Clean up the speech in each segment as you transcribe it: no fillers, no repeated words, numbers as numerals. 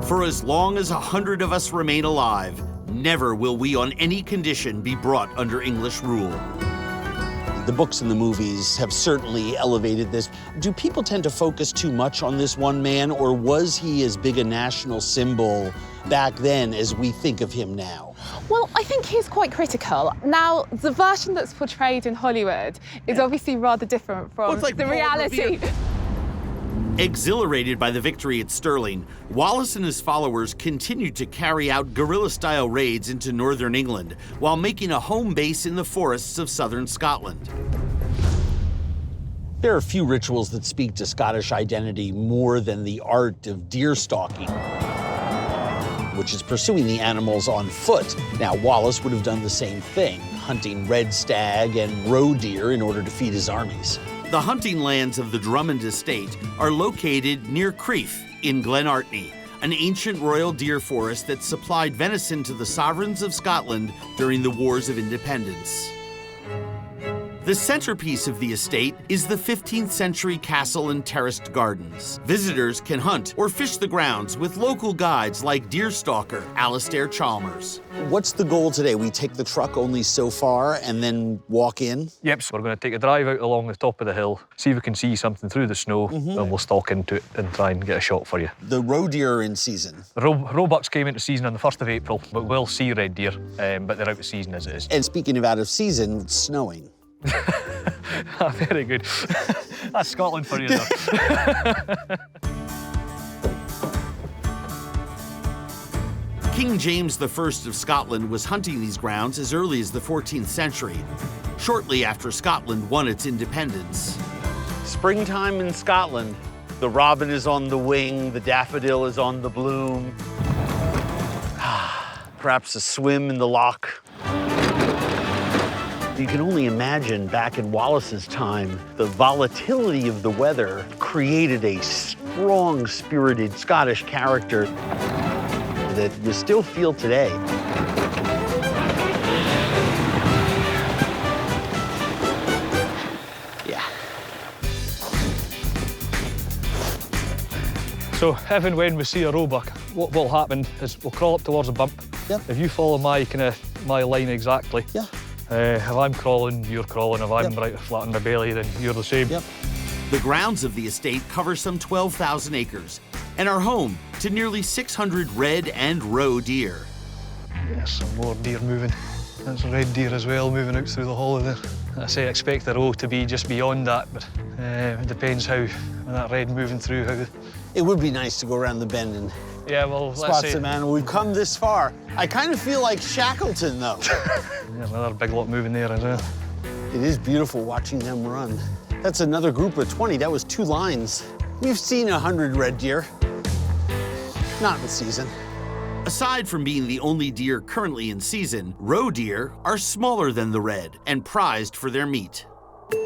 For as long as 100 of us remain alive, never will we on any condition be brought under English rule. The books and the movies have certainly elevated this. Do people tend to focus too much on this one man, or was he as big a national symbol back then as we think of him now? Well, I think he's quite critical. Now, the version that's portrayed in Hollywood is obviously rather different from the reality. Exhilarated by the victory at Stirling, Wallace and his followers continued to carry out guerrilla-style raids into northern England while making a home base in the forests of southern Scotland. There are few rituals that speak to Scottish identity more than the art of deer stalking, which is pursuing the animals on foot. Now, Wallace would have done the same thing, hunting red stag and roe deer in order to feed his armies. The hunting lands of the Drummond estate are located near Crieff in Glenartney, an ancient royal deer forest that supplied venison to the sovereigns of Scotland during the Wars of Independence. The centerpiece of the estate is the 15th century castle and terraced gardens. Visitors can hunt or fish the grounds with local guides like deer stalker Alastair Chalmers. What's the goal today? We take the truck only so far and then walk in? Yep, so we're going to take a drive out along the top of the hill, see if we can see something through the snow, and we'll stalk into it and try and get a shot for you. The roe deer are in season. The roebucks came into season on the 1st of April, but we'll see red deer, but they're out of season as it is. And speaking of out of season, it's snowing. Very good. That's Scotland for you, though. King James I of Scotland was hunting these grounds as early as the 14th century, shortly after Scotland won its independence. Springtime in Scotland. The robin is on the wing, the daffodil is on the bloom. Perhaps a swim in the loch. You can only imagine back in Wallace's time, the volatility of the weather created a strong-spirited Scottish character that you still feel today. Yeah. So if and when we see a roebuck, what will happen is we'll crawl up towards a bump. Yep. If you follow my line exactly, Yeah. If I'm crawling, you're crawling. If I'm right flat on my belly, then you're the same. Yep. The grounds of the estate cover some 12,000 acres and are home to nearly 600 red and roe deer. There's some more deer moving. That's a red deer as well, moving out through the hollow there. I say expect the roe to be just beyond that, but it depends how that red moving through. It would be nice to go around the bend and Yeah, well, let's spot say... some animal. We've come this far. I kind of feel like Shackleton, though. There's another big lot moving there as well. It is beautiful watching them run. That's another group of 20. That was 2 lines. We've seen 100 red deer. Not in season. Aside from being the only deer currently in season, roe deer are smaller than the red and prized for their meat.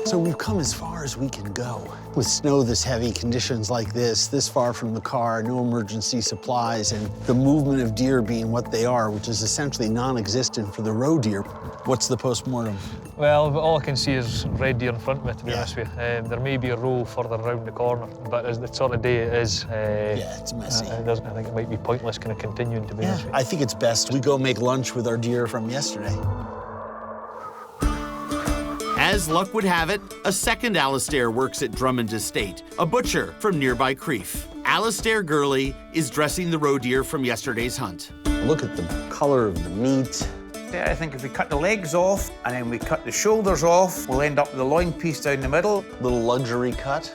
So we've come as far as we can go. With snow this heavy, conditions like this far from the car, no emergency supplies, and the movement of deer being what they are, which is essentially non-existent for the roe deer. What's the post-mortem? Well, all I can see is red deer in front of me, to be honest with you. There may be a roe further around the corner, but as the sort of day it is... yeah, it's messy. I think it might be pointless kind of continuing, to be honest with you. I think it's best we go make lunch with our deer from yesterday. As luck would have it, a second Alastair works at Drummond Estate, a butcher from nearby Crieff. Alastair Gurley is dressing the roe deer from yesterday's hunt. Look at the color of the meat. Yeah, I think if we cut the legs off and then we cut the shoulders off, we'll end up with the loin piece down the middle. Little luxury cut.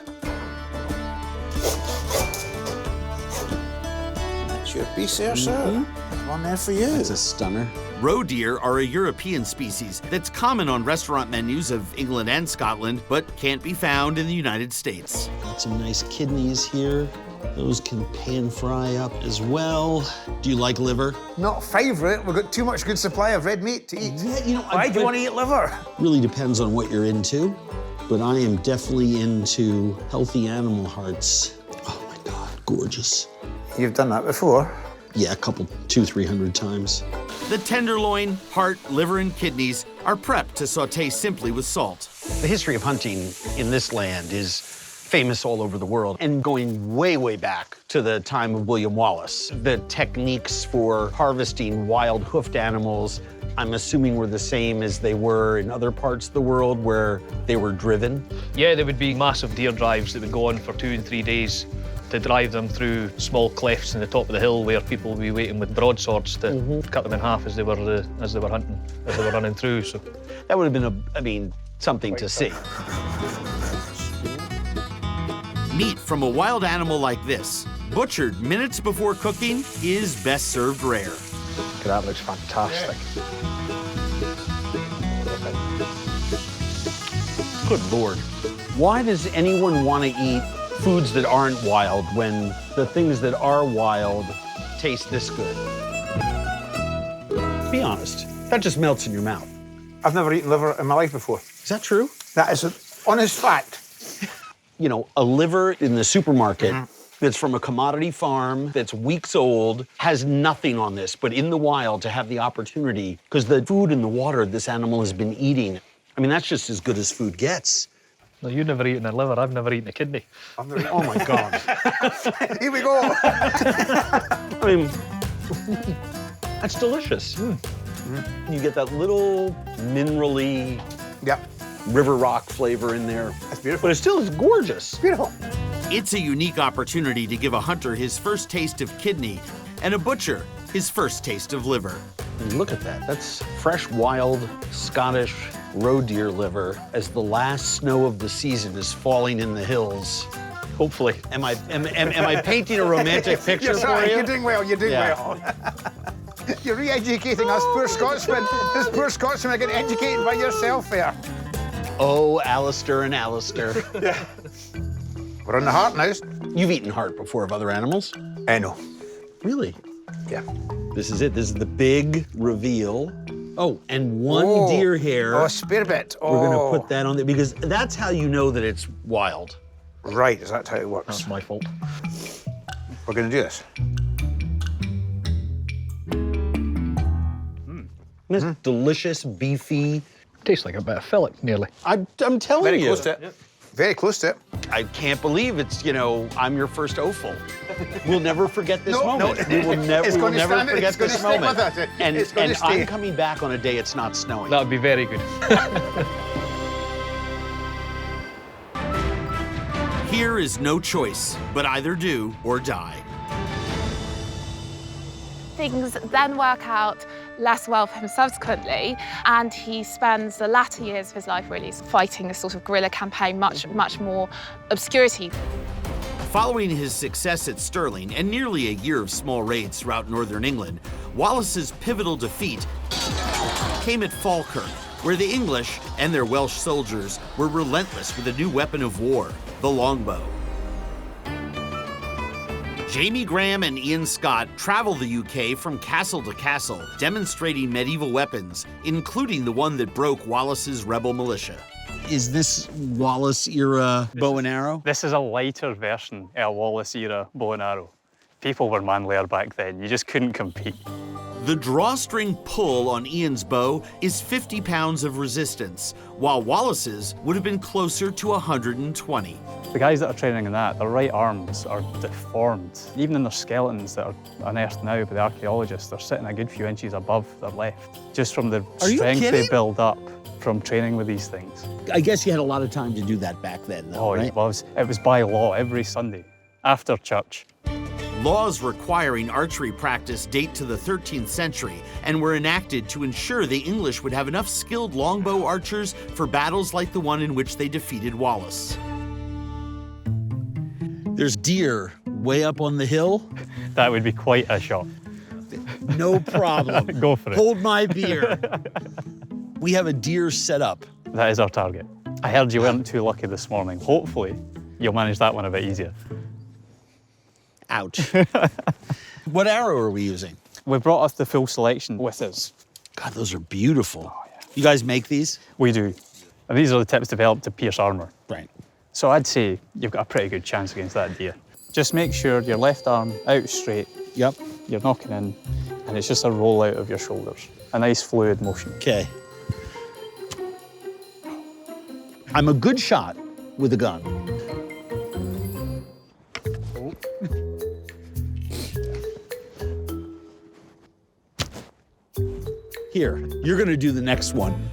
That's your piece there, sir. One there for you. That's a stunner. Roe deer are a European species that's common on restaurant menus of England and Scotland, but can't be found in the United States. Got some nice kidneys here. Those can pan fry up as well. Do you like liver? Not a favourite. We've got too much good supply of red meat to eat. Yeah, you know, Why do you want to eat liver? Really depends on what you're into, but I am definitely into healthy animal hearts. Oh my God, gorgeous. You've done that before? Yeah, a couple, 200-300 times. The tenderloin, heart, liver, and kidneys are prepped to saute simply with salt. The history of hunting in this land is famous all over the world. And going way, way back to the time of William Wallace, the techniques for harvesting wild hoofed animals, I'm assuming were the same as they were in other parts of the world where they were driven? Yeah, there would be massive deer drives that would go on for 2 and 3 days to drive them through small clefts in the top of the hill where people would be waiting with broadswords to cut them in half as they were hunting, as they were running through. So that would have been something to see. Meat from a wild animal like this, butchered minutes before cooking, is best served rare. that looks fantastic. Good Lord. Why does anyone want to eat foods that aren't wild when the things that are wild taste this good? Be honest, that just melts in your mouth. I've never eaten liver in my life before. Is that true? That is an honest fact. You know, a liver in the supermarket that's from a commodity farm, that's weeks old, has nothing on this, but in the wild to have the opportunity, because the food and the water this animal has been eating, I mean, that's just as good as food gets. No, you've never eaten a liver, I've never eaten a kidney. Oh my God. Here we go. I mean, that's delicious. You get that little minerally river rock flavor in there. That's beautiful. But it still is gorgeous. Beautiful. It's a unique opportunity to give a hunter his first taste of kidney and a butcher his first taste of liver. And look at that. That's fresh, wild Scottish roe deer liver as the last snow of the season is falling in the hills. Hopefully. Am I painting a romantic picture for you? You're doing well. You're doing well. You're re-educating us poor Scotsmen. This poor Scotsman are getting educated by yourself there. Oh, Alistair and Alistair. We're on the heart now. You've eaten heart before of other animals? I know. Really? Yeah. This is it. This is the big reveal. Oh, and one deer hair. Oh, a spare bit. We're going to put that on there because that's how you know that it's wild. Right, is that how it works? That's my fault. We're going to do this. This delicious, beefy. Tastes like a bit of fillet, nearly. I'm telling Very you. close to it. Yep. Very close to it. I can't believe it's, you know, I'm your first offal. We'll never forget this moment. We will never forget this moment. And I'm coming back on a day it's not snowing. That would be very good. Here is no choice, but either do or die. Things then work out less well for him subsequently, and he spends the latter years of his life really fighting a sort of guerrilla campaign, much more obscurity. Following his success at Stirling and nearly a year of small raids throughout northern England, Wallace's pivotal defeat came at Falkirk, where the English and their Welsh soldiers were relentless with a new weapon of war, the longbow. Jamie Graham and Ian Scott travel the UK from castle to castle, demonstrating medieval weapons, including the one that broke Wallace's rebel militia. Is this Wallace-era bow and arrow? This is a lighter version of a Wallace-era bow and arrow. People were manlier back then. You just couldn't compete. The drawstring pull on Ian's bow is 50 pounds of resistance, while Wallace's would have been closer to 120. The guys that are training in that, their right arms are deformed. Even in their skeletons that are unearthed now by the archaeologists, they're sitting a good few inches above their left, just from the strength they build up from training with these things. I guess you had a lot of time to do that back then, though, right? It was by law every Sunday, after church. Laws requiring archery practice date to the 13th century and were enacted to ensure the English would have enough skilled longbow archers for battles like the one in which they defeated Wallace. There's deer way up on the hill. That would be quite a shot. No problem. Go for it. Hold my beer. We have a deer set up. That is our target. I heard you weren't too lucky this morning. Hopefully, you'll manage that one a bit easier. Ouch. What arrow are we using? We brought us the full selection with us. God, those are beautiful. Oh, yeah. You guys make these? We do. And these are the tips developed to pierce armour. Right. So I'd say you've got a pretty good chance against that deer. Just make sure your left arm out straight. Yep. You're knocking in, and it's just a roll out of your shoulders. A nice fluid motion. Okay. I'm a good shot with a gun. Here, you're gonna do the next one.